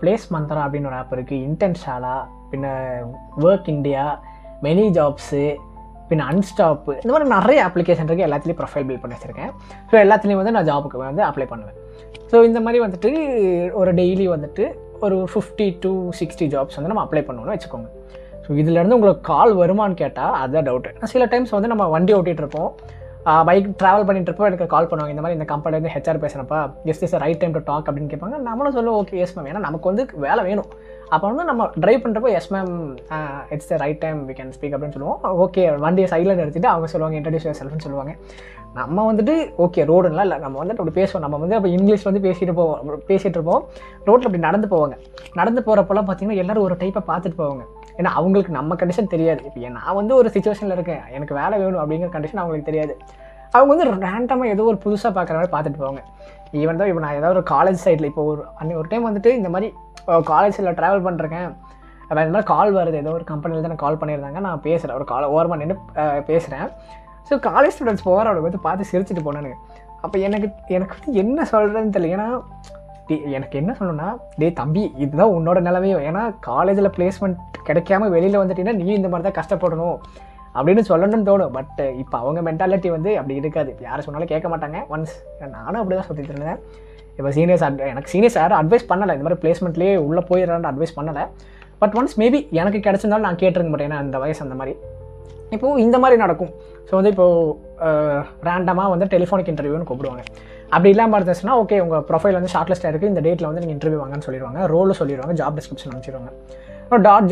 பிளேஸ் மந்த்ரா அப்படின்னு ஒரு ஆப் இருக்குது, இன்டென்ஷாலா, பின்ன ஒர்க் இண்டியா, மெனி ஜாப்ஸு, பின்ன அன்ஸ்டாப்பு, இந்த மாதிரி நிறைய அப்ளிகேஷன் இருக்குது. எல்லாத்துலேயும் ப்ரொஃபைல் பில்ட் பண்ணி வச்சுருக்கேன். ஸோ எல்லாத்துலேயும் வந்து நான் ஜாபுக்கு வந்து அப்ளை பண்ணுவேன். ஸோ இந்த மாதிரி வந்துட்டு ஒரு டெய்லி வந்துட்டு ஒரு 50 to 60 ஜாப்ஸ் வந்து நம்ம அப்ளை பண்ணணும்னு வச்சுக்கோங்க. ஸோ இதுலேருந்து உங்களுக்கு கால் வருமானு கேட்டால் அதுதான் டவுட்டு. சில டைம்ஸ் வந்து நம்ம வண்டி ஓட்டிகிட்ருப்போம், பைக் ட்ராவல் பண்ணிட்டுருப்போம், எனக்கு கால் பண்ணுவாங்க, இந்த மாதிரி இந்த கம்பெனிலேருந்து ஹெச்ஆர் பேசுகிறப்பா, yes is right time to talk அப்படின்னு கேட்பாங்க. நம்மளும் சொல்லுவோம் ஓகே எஸ் மேம், ஏன்னா நமக்கு வந்து வேலை வேணும். அப்போ வந்து நம்ம ட்ரைவ் பண்ணுறப்போ yes ma'am it's the right time we can speak அப்படின்னு சொல்லுவோம். ஓகே வண்டியை சைடில் எடுத்துகிட்டு அவங்க சொல்லுவாங்க இன்ட்ரடியூஸ் யுவர் செல்ஃப்னு சொல்லுவாங்க. நம்ம வந்துட்டு ஓகே ரோடுலாம் இல்லை, நம்ம வந்துட்டு அப்படி பேசுவோம். நம்ம வந்து அப்போ இங்கிலீஷ் வந்து பேசிகிட்டு இருப்போம். ரோட்டில் அப்படி நடந்து போவாங்க. நடந்து போகிறப்பெல்லாம் பார்த்தீங்கன்னா எல்லோரும் ஒரு டைப்பை பார்த்துட்டு போவாங்க. ஏன்னா அவங்களுக்கு நம்ம கண்டிஷன் தெரியாது. இப்போ நான் வந்து ஒரு சிச்சுவேஷனில் இருக்கேன், எனக்கு வேலை வேணும் அப்படிங்கிற கண்டிஷன் அவங்களுக்கு தெரியாது. அவங்க வந்து ரேண்டமாக ஏதோ ஒரு புதுசாக பார்க்குற மாதிரி பார்த்துட்டு போவாங்க. ஈவன் தான் இப்போ நான் ஏதாவது ஒரு காலேஜ் சைடில் இப்போ ஒரு டைம் வந்துட்டு இந்த மாதிரி காலேஜில் ட்ராவல் பண்ணுறேன், வேறு இந்த மாதிரி கால் வருது, ஏதோ ஒரு கம்பெனியில் தான் கால் பண்ணியிருந்தாங்க, நான் பேசுகிறேன், ஒரு கால் ஓரமாக நின்று பேசுகிறேன். ஸோ காலேஜ் ஸ்டூடெண்ட்ஸ் போகிற அவளுக்கு வந்து பார்த்து சிரிச்சுட்டு போனேன்னு. அப்போ எனக்கு வந்து என்ன சொல்கிறதுன்னு தெரியல. ஏன்னா எனக்கு என்ன சொல்லணும்னா, டே தம்பி இதுதான் உன்னோட நிலமையும், ஏன்னா காலேஜில் பிளேஸ்மெண்ட் கிடைக்காம வெளியில் வந்துட்டீங்கன்னா நீ இந்த மாதிரி தான் கஷ்டப்படணும் அப்படின்னு சொல்லணும்னு தோணும். பட் இப்போ அவங்க மென்டாலிட்டி வந்து அப்படி இருக்காது. யாரை சொன்னாலும் கேட்க மாட்டாங்க. ஒன்ஸ் நானும் அப்படி தான் சொல்லிட்டு இருந்தேன். இப்போ எனக்கு சீனியர்ஸ் யாரும் அட்வைஸ் பண்ணலை, இந்த மாதிரி பிளேஸ்மெண்ட்லேயே உள்ளே போயிடறான்னு அட்வைஸ் பண்ணலை. பட் ஒன்ஸ் மேபி எனக்கு கிடச்சிருந்தாலும் நான் கேட்டிருக்க மாட்டேன், ஏன்னா அந்த வயசு அந்த மாதிரி. இப்போது இந்த மாதிரி நடக்கும். ஸோ வந்து இப்போது ரேண்டமாக வந்து டெலிஃபோனிக் இன்டர்வியூன்னு கூப்பிடுவாங்க. அப்படி இல்லாமல் இருந்துச்சுன்னா ஓகே உங்கள் ப்ரொஃபைல் வந்து ஷார்ட் லிஸ்ட்டாக இருக்குது, இந்த டேட்டில் வந்து நீங்கள் இன்டர்வியூ வாங்கன்னு சொல்லிடுவாங்க, ரோலும் சொல்லிடுவாங்க, ஜாப் டிஸ்கிரிப்ஷன் அனுப்பிச்சிடுவாங்க.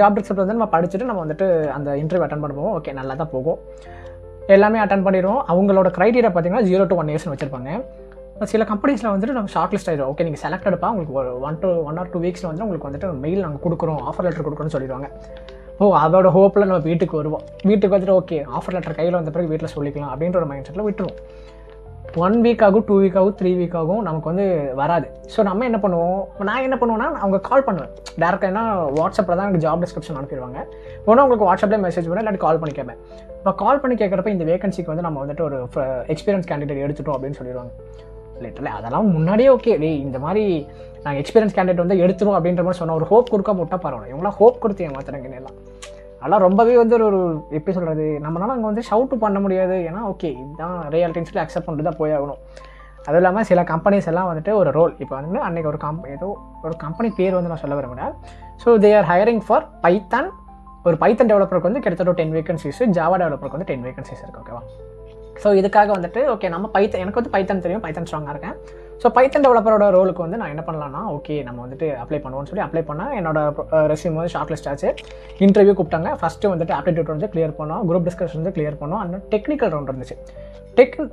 ஜாப் டிஸ்கிரிப்ஷன் வந்து நம்ம படிச்சுட்டு நம்ம வந்துட்டு அந்த இன்டர்வியூ அட்டன் பண்ணுவோம். ஓகே நல்லா தான் போகும், எல்லாமே அட்டன் பண்ணிடுவோம். அவங்களோட க்ரைட்டீரியா பார்த்தீங்கன்னா 0 to 1 years வச்சுருப்பாங்க. சில கம்பெனிஸில் வந்துட்டு நம்ம ஷார்ட் லிஸ்ட் ஆகிடும். ஓகே நீங்கள் செலக்டடுப்பா, உங்களுக்கு ஒரு 1 or 2 weeks வந்து உங்களுக்கு வந்துட்டு மெயில் நாங்கள் கொடுக்குறோம், ஆஃபர் லெட்டர் கொடுக்குறோன்னு சொல்லிடுவாங்க. அதோட ஹோப்பில் நம்ம வீட்டுக்கு வருவோம். வீட்டுக்கு வந்துட்டு ஓகே ஆஃபர் லெட்டர் கையில் வந்த பிறகு வீட்டில் சொல்லிக்கலாம் அப்படின்ற ஒரு மைண்ட் செட்டில் விட்டுருவோம். 1 week ஆகும், 2 week ஆகும், 3 week ஆகும், நமக்கு வந்து வராது. ஸோ நம்ம என்ன பண்ணுவோம், நான் என்ன பண்ணுவேன்னா அவங்க கால் பண்ணுவேன் டேரெக்டாக. ஏன்னா வாட்ஸ்அப்பில் தான் எனக்கு ஜாப் டிஸ்கிரிப்ஷன் அனுப்பிடுவாங்க. ஒன்றும் உங்களுக்கு வாட்ஸ்அப்பில் மெசேஜ் பண்ணி இல்லாட்டி கால் பண்ணி கேட்பேன். இப்போ கால் பண்ணி கேட்குறப்ப இந்த வேகன்சிக்கு வந்து நம்ம வந்துட்டு ஒரு எக்ஸ்பீரியன்ஸ் கேண்டிடேட் எடுத்துட்டோம் அப்படின்னு சொல்லிடுவாங்க. லிட்டரலி அதெல்லாம் முன்னாடியே ஓகே இந்த மாதிரி நாங்கள் எக்ஸ்பீரியன்ஸ் கேண்டிடேட் வந்து எடுத்துரும் அப்படின்ற மாதிரி சொன்னால் ஒரு ஹோப் கொடுக்க விட்டால் பரவாயில்ல. இவங்களாம் ஹோப் கொடுத்து ஏமாத்துறாங்கன்னு எல்லாம். அதெல்லாம் ரொம்பவே வந்து ஒரு எப்படி சொல்கிறது, நம்மளால அங்கே வந்து ஷவுட்டு பண்ண முடியாது. ஏன்னா ஓகே இதுதான் ரியாலிட்டின்னு சொல்லி அக்செப்ட் பண்ணிட்டு தான் போயாகணும். அதுவும் இல்லாமல் சில கம்பெனிஸ் எல்லாம் வந்துட்டு ஒரு ரோல் இப்போ வந்து அன்றைக்கி ஏதோ ஒரு கம்பெனி பேர் வந்து நான் சொல்ல விரும்புகிறேன். So they are hiring for Python. ஒரு பைத்தன் டெவலப்பருக்கு வந்து கிட்டத்தட்ட 10 வேகன்சிஸ், ஜாவா டெவலப்பருக்கு வந்து 10 வேகன்சிஸ் இருக்குது. ஓகேவா? ஸோ இதுக்காக வந்துட்டு ஓகே நம்ம எனக்கு வந்து பைத்தன் தெரியும், பைத்தன் ஸ்ட்ராங்காக இருக்கேன். ஸோ பைத்தன் டெவலப்பரோட ரோலுக்கு வந்து நான் என்ன பண்ணலான்னா, ஓகே நம்ம வந்துட்டு அப்ளை பண்ணுவோம்னு சொல்லி அப்ளை பண்ணேன். என்னோட ரெஸ்யூம் வந்து ஷார்ட் லிஸ்ட் ஆச்சு. இன்டர்வியூ கூப்பிட்டாங்க. ஃபஸ்ட்டு வந்துட்டு ஆப்டிடியூட் வந்து கிளியர் பண்ணோம், குரூப் டிஸ்கஷன் வந்து கிளியர் பண்ணோம். அந்த டெக்னிக்கல் ரவுண்ட் இருந்துச்சு.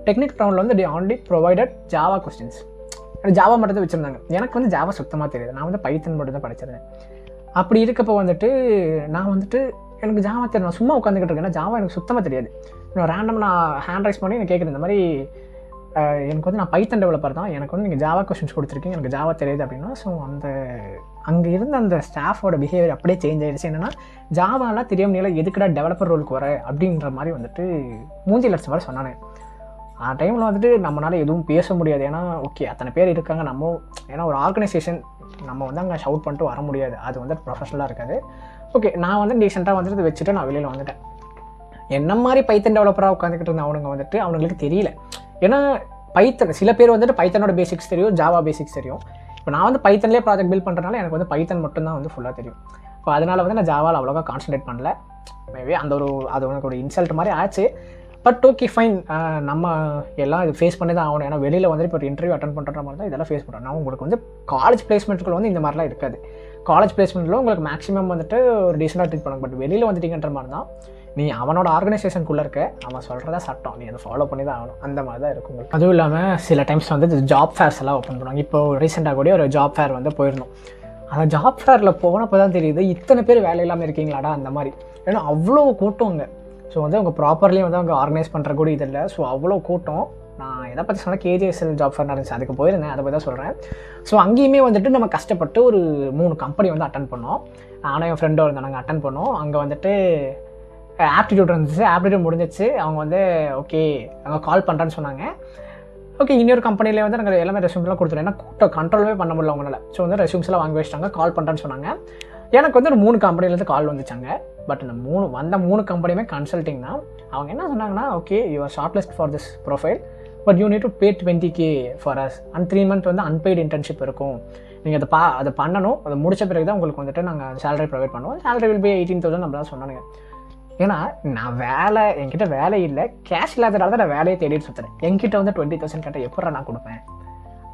டெக்னிக்கல் ரவுண்டில் வந்து only provided Java questions. Java மட்டும் தான் வச்சுருந்தாங்க. எனக்கு வந்து ஜாவா சுத்தமாக தெரியாது. நான் வந்து பைத்தன் மட்டும் தான் படிச்சிருந்தேன். அப்படி இருக்கப்போ வந்துட்டு நான் வந்துட்டு எனக்கு ஜாவா தெரியும், நான் சும்மா உட்காந்துக்கிட்டு இருக்கேன். ஜாவா எனக்கு சுத்தமாக தெரியாது. ரேண்டம் நான் ஹேண்ட் ரைஸ் பண்ணி எனக்கு கேட்குறேன், இந்த மாதிரி எனக்கு வந்து நான் பைத்தன் டெவலப்பர் தான், எனக்கு வந்து நீங்கள் ஜாவா கொஸ்டின்ஸ் கொடுத்துருக்கீங்க, எனக்கு ஜாவா தெரியுது அப்படின்னா. ஸோ அங்கே இருந்த அந்த ஸ்டாஃபோட பிஹேவியர் அப்படியே சேஞ்ச் ஆகிடுச்சு. என்னென்னா, ஜாவாலாம் தெரியாமல் நீல எதுக்குடா டெவலப்பர் ரோலுக்கு வர அப்படின்ற மாதிரி வந்துட்டு மூஞ்சி லட்சம் மாதிரி சொன்னானே. அந்த டைமில் வந்துட்டு நம்மளால் எதுவும் பேச முடியாது. ஏன்னா ஓகே அத்தனை பேர் இருக்காங்க, நம்ம ஏன்னா ஒரு ஆர்கனைசேஷன் நம்ம வந்து அங்கே ஷவுட் பண்ணிட்டு வர முடியாது, அது வந்து ப்ரொஃபஷனலாக இருக்காது. ஓகே நான் வந்து டீசெண்டாக வந்துட்டு வச்சுட்டு நான் வெளியில் வந்துட்டேன். என்ன மாதிரி பைத்தன் டெவலப்பராக உட்காந்துக்கிட்டு இருந்த அவனுங்க வந்துட்டு அவங்களுக்கு தெரியல. ஏன்னா பைத்தன் சில பேர் வந்துட்டு பைத்தனோட பேசிக்ஸ் தெரியும், ஜாவா பேசிக்ஸ் தெரியும். இப்போ நான் வந்து பைத்தன்லேயே ப்ராஜெக்ட் பில்ட் பண்ணுறதுனால எனக்கு வந்து பைத்தன் மட்டும்தான் வந்து ஃபுல்லாக தெரியும். இப்போ அதனால் வந்து நான் ஜாவாவில் அவ்வளோவா கான்சன்ட்ரேட் பண்ணல. மேபி அது உனக்கு ஒரு இன்சல்ட் மாதிரி ஆச்சு. பட் ஓகே ஃபைன், நம்ம எல்லாம் இது ஃபேஸ் பண்ணி தான் ஆகணும். ஏன்னா வெளியில் வந்து இப்போ ஒரு இன்டர்வியூ அட்டன் பண்ணுற மாதிரி தான் இதெல்லாம் ஃபேஸ் பண்ணுறோம். நான் உங்களுக்கு வந்து காலேஜ் பிளேஸ்மெண்ட்டுக்குள்ள வந்து இந்த மாதிரிலாம் இருக்காது. காலேஜ் பிளேஸ்மெண்ட்டில் உங்களுக்கு மேக்ஸிமம் வந்துட்டு ஒரு டீசெண்டாக ட்ரீட் பண்ணுங்க. பட் வெளியில் வந்துட்டீங்கன்ற மாதிரி தான், நீ அவனோட ஆர்கனைசேஷனுக்குள்ளே இருக்க, அவன் சொல்கிறதா சட்டம், நீ அதை ஃபாலோ பண்ணி தான் ஆகணும். அந்த மாதிரி தான் இருக்கும் உங்களுக்கு. அதுவும் இல்லாமல் சில டைம்ஸ் வந்து ஜாப் ஃபேர்ஸ் எல்லாம் ஓப்பன் பண்ணுவாங்க. இப்போ ரீசெண்டாக கூட ஒரு ஜாப் ஃபேர் வந்து போயிருந்தோம். அந்த ஜாப் ஃபேரில் போனப்போ தான் தெரியுது, இத்தனை பேர் வேலை இல்லாமல் இருக்கீங்களாடா அந்த மாதிரி. ஏன்னா அவ்வளோ கூட்டம் அங்கே. ஸோ வந்து அவங்க ப்ராப்பர்லி வந்து அவங்க ஆர்கனைஸ் பண்ணுற கூட இது இல்லை. ஸோ அவ்வளோ கூட்டம். நான் எதை பற்றி சொன்னால் KJSL ஜாப் ஃபேர் நடந்துச்சு, அதுக்கு போயிருந்தேன், அதை பற்றி தான் சொல்கிறேன். ஸோ அங்கேயுமே வந்துட்டு நம்ம கஷ்டப்பட்டு ஒரு 3 கம்பெனி வந்து அட்டன் பண்ணோம். நானும் என் ஃப்ரெண்டோ இருந்தோம், நாங்கள் அட்டன் பண்ணோம். அங்கே வந்துட்டு ஆப்டிடியூட் இருந்துச்சு. ஆப்டிடியூட் முடிஞ்சிச்சு. அவங்க வந்து ஓகே அவங்க கால் பண்ணுறேன்னு சொன்னாங்க. ஓகே இன்னொரு கம்பெனியில் வந்து நாங்கள் எல்லாமே ரெஸ்யூம்ஸ்லாம் கொடுத்துருவோம். ஏன்னா கூட்டம் கண்ட்ரோலே பண்ண முடியல அவங்களால. ஸோ வந்து ரெஸ்யூம்ஸ்லாம் வாங்கி வச்சிட்டாங்க, கால் பண்ணுறேன்னு சொன்னாங்க. எனக்கு வந்து ஒரு 3 கம்பெனிலேருந்து கால் வந்துச்சாங்க. பட் இந்த 3 கம்பெனியுமே கன்சல்ட்டிங் தான். அவங்க என்ன சொன்னாங்கன்னா, okay you are short list for this profile, but you need to pay 20K for us and 3 months வந்து அன்பெய்டு இன்டர்ன்ஷிப் இருக்கும். நீங்கள் அதை பண்ணணும். அதை முடிச்ச பிறகு தான் உங்களுக்கு வந்துட்டு நாங்கள் சேலரி ப்ரொவைட் பண்ணுவோம். சேலரி வில் பி 18,000 நம்மளால் சொன்னானுங்க. ஏன்னா நான் என்கிட்ட வேலை இல்லை, கேஷ் இல்லாதனால தான் நான் வேலையை தேடிட்டு சுற்றுறேன். என்கிட்ட வந்து 20,000 கேட்டால் எப்படா நான் கொடுப்பேன்?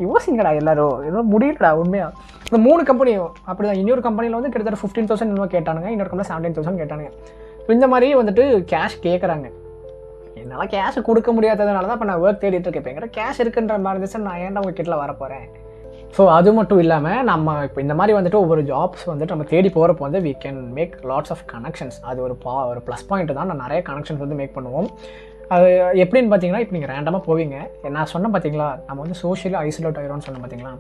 யோசிங்கடா எல்லாரும், எதுவும் முடியலடா உண்மையாக. இந்த 3 கம்பெனியும் அப்படி தான். இன்னொரு கம்பெனியில் வந்து கிட்டத்தட்ட 15,000 இன்னும் கேட்டானுங்க, இன்னொரு கம்பெனியில் 17,000 கேட்டானுங்க. இந்த மாதிரி வந்துட்டு கேஷ் கேட்குறாங்க. என்னால் கேஷ் கொடுக்க முடியாததுனால தான் இப்போ நான் ஒர்க் தேடிட்டு இருக்கேன். என்கிட்ட கேஷ் இருக்குன்ற மாதிரி இருந்துச்சு, நான் ஏன்டா உங்கள் கிட்ட வர போகிறேன்? ஸோ அது மட்டும் இல்லாமல் நம்ம இப்போ இந்த மாதிரி வந்துட்டு ஒவ்வொரு ஜாப்ஸ் வந்துட்டு நம்ம தேடி போகிறப்போ வந்து we can make lots of connections. அது ஒரு ப்ளஸ் பாயிண்ட் தான். நான் நிறைய கனெக்ஷன்ஸ் வந்து மேக் பண்ணுவோம். அது எப்படின்னு பார்த்தீங்கன்னா, இப்போ நீங்கள் ரேண்டமாக போவீங்க. நான் சொன்னேன் பார்த்தீங்களா, நம்ம வந்து சோஷியலி ஐசோலேட் ஆகிரோன்னு சொன்னேன் பார்த்தீங்களா.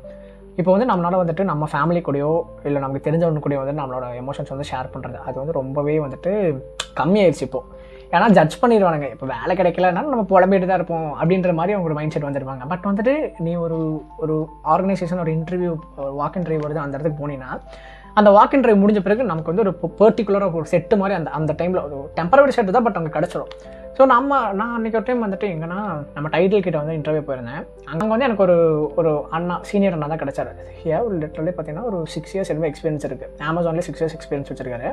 இப்போ வந்து நம்மளால் வந்துட்டு நம்ம ஃபேமிலி கூடயோ இல்லை நமக்கு தெரிஞ்சவங்க கூடயோ வந்து நம்மளோட எமோஷன்ஸ் வந்து ஷேர் பண்ணுறது அது வந்து ரொம்பவே வந்துட்டு கம்மியாயிடுச்சு இப்போது. ஏன்னா ஜட்ஜ் பண்ணிடுவானுங்க. இப்போ வேலை கிடைக்கலன்னா நம்ம புலம்பிட்டு தான் இருப்போம் அப்படின்ற மாதிரி அவங்களோட மைண்ட் செட் வந்துடுவாங்க. பட் வந்துட்டு நீ ஒரு ஆர்கனைசேஷன் ஒரு இன்டர்வியூ வாக் இன் ட்ரைவ் வருது, அந்த இடத்துக்கு போனீங்கன்னா அந்த வாக் இன் ட்ரைவ் முடிஞ்ச பிறகு நமக்கு வந்து ஒரு பர்டிகுலராக ஒரு செட்டு மாதிரி அந்த டைமில் ஒரு டெம்பரவரி செட்டு தான், பட் அங்கே கிடச்சிடும். ஸோ நான் அன்றைக்கி ஒரு டைம் வந்துட்டு எங்கன்னா நம்ம டைட்டில் கிட்ட வந்து இன்டர்வியூ போயிருந்தேன். அங்கே வந்து எனக்கு ஒரு அண்ணா சீனியர் அண்ணா தான் கிடச்சாரு. ஒரு லிட்டரலி பார்த்தீங்கன்னா ஒரு 6 years என்னமோ எக்ஸ்பீரியன்ஸ் இருக்குது. அமேசான்லேயே 6 years எக்ஸ்பீரியன்ஸ் வச்சுருக்காரு.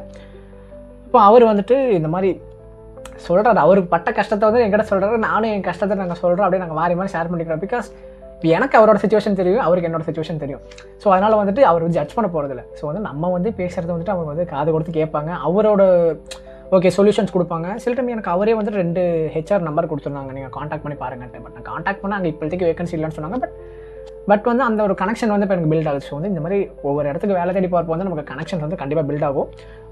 இப்போ அவர் வந்துட்டு இந்த மாதிரி சொல்கிறாரு, அவருக்கு பட்ட கஷ்டத்தை வந்து என்கிட்ட சொல்கிறாரு, நானும் என் கஷ்டத்தை நாங்கள் சொல்கிறோம், அப்படியே நாங்கள் மாறி ஷேர் பண்ணிக்கிறோம். பிகாஸ் இப்போ எனக்கு அவரோட சிச்சுவேஷன் தெரியும், அவருக்கு என்னோட சிச்சுவேஷன் தெரியும். ஸோ அதனால் வந்துட்டு அவர் வந்து ஜட்ஜ் பண்ண போகிறதில்ல. ஸோ வந்து நம்ம வந்து பேசுகிறது வந்துட்டு அவங்க வந்து காது கொடுத்து கேட்பாங்க, அவரோட ஓகே சொல்யூஷன்ஸ் கொடுப்பாங்க. சில டைம் எனக்கு அவரே வந்துட்டு 2 HR நம்பர் கொடுத்துருந்தாங்க, நீங்கள் காண்டாக்ட் பண்ணி பாருங்கன்ட்டு. பட் நான் காண்டாக்ட் பண்ணால் அங்கே இப்போதைக்கு வேகன்சி இல்லைன்னு சொன்னாங்க. பட் வந்து அந்த ஒரு கனெக்ஷன் வந்து இப்போ எனக்கு பில்ட் ஆகுது. ஸோ வந்து இந்த மாதிரி ஒவ்வொரு இடத்துக்கு வேலை தேடி போகிறப்போ வந்து நமக்கு கனெக்ஷன்ஸ் வந்து கண்டிப்பாக பில்ட் ஆகும்.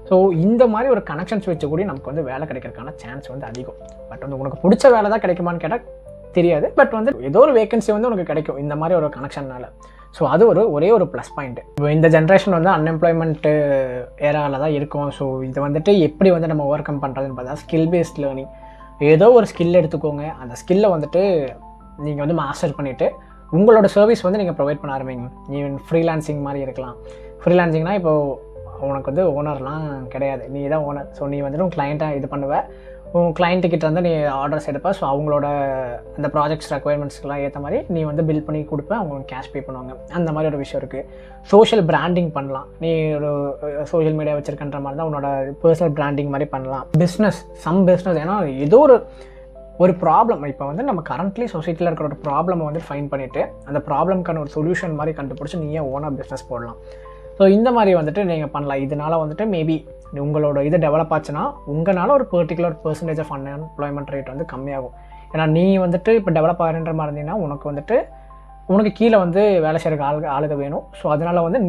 ஸோ இந்த மாதிரி ஒரு கனெக்ஷன்ஸ் வச்சு கூட நமக்கு வந்து வேலை கிடைக்கிறதுக்கான சான்ஸ் வந்து அதிகம். பட் வந்து உனக்கு பிடிச்ச வேலை தான் கிடைக்குமான்னு கேட்டால் தெரியாது. பட் வந்து ஏதோ ஒரு வேகன்சி வந்து உனக்கு கிடைக்கும் இந்த மாதிரி ஒரு கனெக்ஷன்னால. ஸோ அது ஒரே ஒரு ப்ளஸ் பாயிண்ட். இப்போ இந்த ஜென்ரேஷன் வந்து அன்எம்ப்ளாய்மெண்ட் ஏராவில் தான் இருக்கும். ஸோ இது வந்துட்டு எப்படி வந்து நம்ம ஓவர் கம் பண்ணுறதுன்னு பார்த்தா ஸ்கில் பேஸ்ட் லேர்னிங். ஏதோ ஒரு ஸ்கில் எடுத்துக்கோங்க, அந்த ஸ்கில்லை வந்துட்டு நீங்கள் வந்து மாஸ்டர் பண்ணிவிட்டு உங்களோட சர்வீஸ் வந்து நீங்கள் ப்ரொவைட் பண்ண ஆரம்பிங்க. ஈவன் ஃப்ரீலான்சிங் மாதிரி இருக்கலாம். ஃப்ரீலான்சிங்னால் இப்போது உனக்கு வந்து ஓனர்லாம் கிடையாது, நீ தான் ஓனர். ஸோ நீ வந்துட்டு உன் கிளைண்ட்டாக இது பண்ணுவேன், உன் கிளைண்ட்டுக்கிட்ட வந்து நீ ஆர்டர்ஸ் எடுப்ப. ஸோ அவங்களோட அந்த ப்ராஜெக்ட்ஸ் ரெக்குயர்மெண்ட்ஸ்க்கெலாம் ஏற்ற மாதிரி நீ வந்து பில் பண்ணி கொடுப்பேன், அவங்க கேஷ் பே பண்ணுவாங்க. அந்த மாதிரி ஒரு விஷயம் இருக்குது. சோஷியல் பிராண்டிங் பண்ணலாம். நீ ஒரு சோஷியல் மீடியா வச்சுருக்கன்ற மாதிரி தான் உன்னோட பர்சனல் பிராண்டிங் மாதிரி பண்ணலாம். பிஸ்னஸ் ஏன்னா ஏதோ ஒரு ஒரு ப்ராப்ளம் இப்போ வந்து நம்ம கரண்ட்லி சொசைட்டியில் இருக்கிற ஒரு ப்ராப்ளமை வந்து ஃபைன் பண்ணிவிட்டு அந்த ப்ராப்ளம்க்கான ஒரு சொல்யூஷன் மாதிரி கண்டுபிடிச்சி நீங்கள் ஓனாக பிஸ்னஸ் போடலாம். ஸோ இந்த மாதிரி வந்துட்டு நீங்கள் பண்ணலாம். இதனால் வந்துட்டு மேபி உங்களோட இது டெவலப் ஆச்சுன்னா உங்களால் ஒரு particular percentage of unemployment rate வந்து கம்மியாகும். ஏன்னா நீ வந்துட்டு இப்போ டெவலப் ஆகிற மாதிரி இருந்தீங்கன்னா உனக்கு கீழே வந்து வேலை செய்கிற ஆளுக வேணும். ஸோ அதனால் வந்து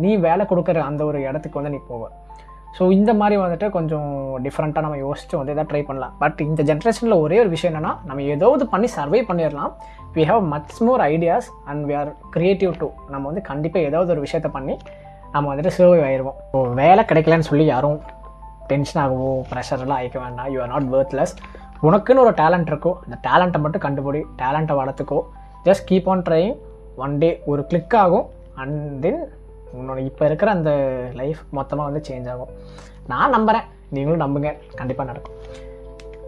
நீ வேலை கொடுக்குற அந்த ஒரு இடத்துக்கு வந்து நீ போவ. ஸோ இந்த மாதிரி வந்துட்டு கொஞ்சம் டிஃப்ரெண்ட்டாக நம்ம யோசிச்சு வந்து எதாவது ட்ரை பண்ணலாம். பட் இந்த ஜென்ரேஷனில் ஒரே ஒரு விஷயம் என்னென்னா, நம்ம ஏதாவது பண்ணி சர்வை பண்ணிடலாம். We have much more ideas and we are creative too. நம்ம வந்து கண்டிப்பாக ஏதாவது ஒரு விஷயத்தை பண்ணி நம்ம வந்துட்டு சர்வை ஆயிடுவோம். ஸோ வேலை கிடைக்கலன்னு சொல்லி யாரும் டென்ஷன் ஆகவோ ப்ரெஷரெல்லாம் ஆகிக்க வேண்டாம். You are not worthless. உனக்குன்னு ஒரு டேலண்ட் இருக்கோ, அந்த டேலண்ட்டை மட்டும் கண்டுபிடி, டேலண்ட்டை வளர்த்துக்கோ. Just keep on trying. One day ஒரு கிளிக் ஆகும் அண்ட் தென் உன்னோட இப்போ இருக்கிற அந்த லைஃப் மொத்தமாக வந்து சேஞ்ச் ஆகும். நான் நம்புகிறேன், நீங்களும் நம்புங்க, கண்டிப்பாக நடக்கும்.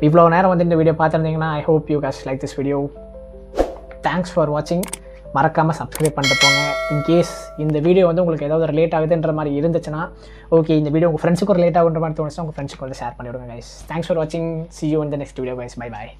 இவ்வளோ நேரம் வந்து இந்த வீடியோ பார்த்துருந்தீங்கன்னா I hope you guys like this video. Thanks for வாட்சிங். மறக்காமல் சப்ஸ்கிரைப் பண்ணிட்டு போங்க. இன்கேஸ் இந்த வீடியோ வந்து உங்களுக்கு ஏதாவது ரிலேட் ஆகுதுன்ற மாதிரி இருந்துச்சுன்னா, ஓகே இந்த வீடியோ உங்கள் ஃப்ரெண்ட்ஸுக்கு ரிலேட் ஆகுன்ற மாதிரி தோணுச்சுன்னா உங்கள் ஃப்ரெண்ட்ஸுக்கு வந்து ஷேர் பண்ணிவிடுங்க guys. தேங்க்ஸ் ஃபார் வாட்சிங். see you in the next video guys. bye bye.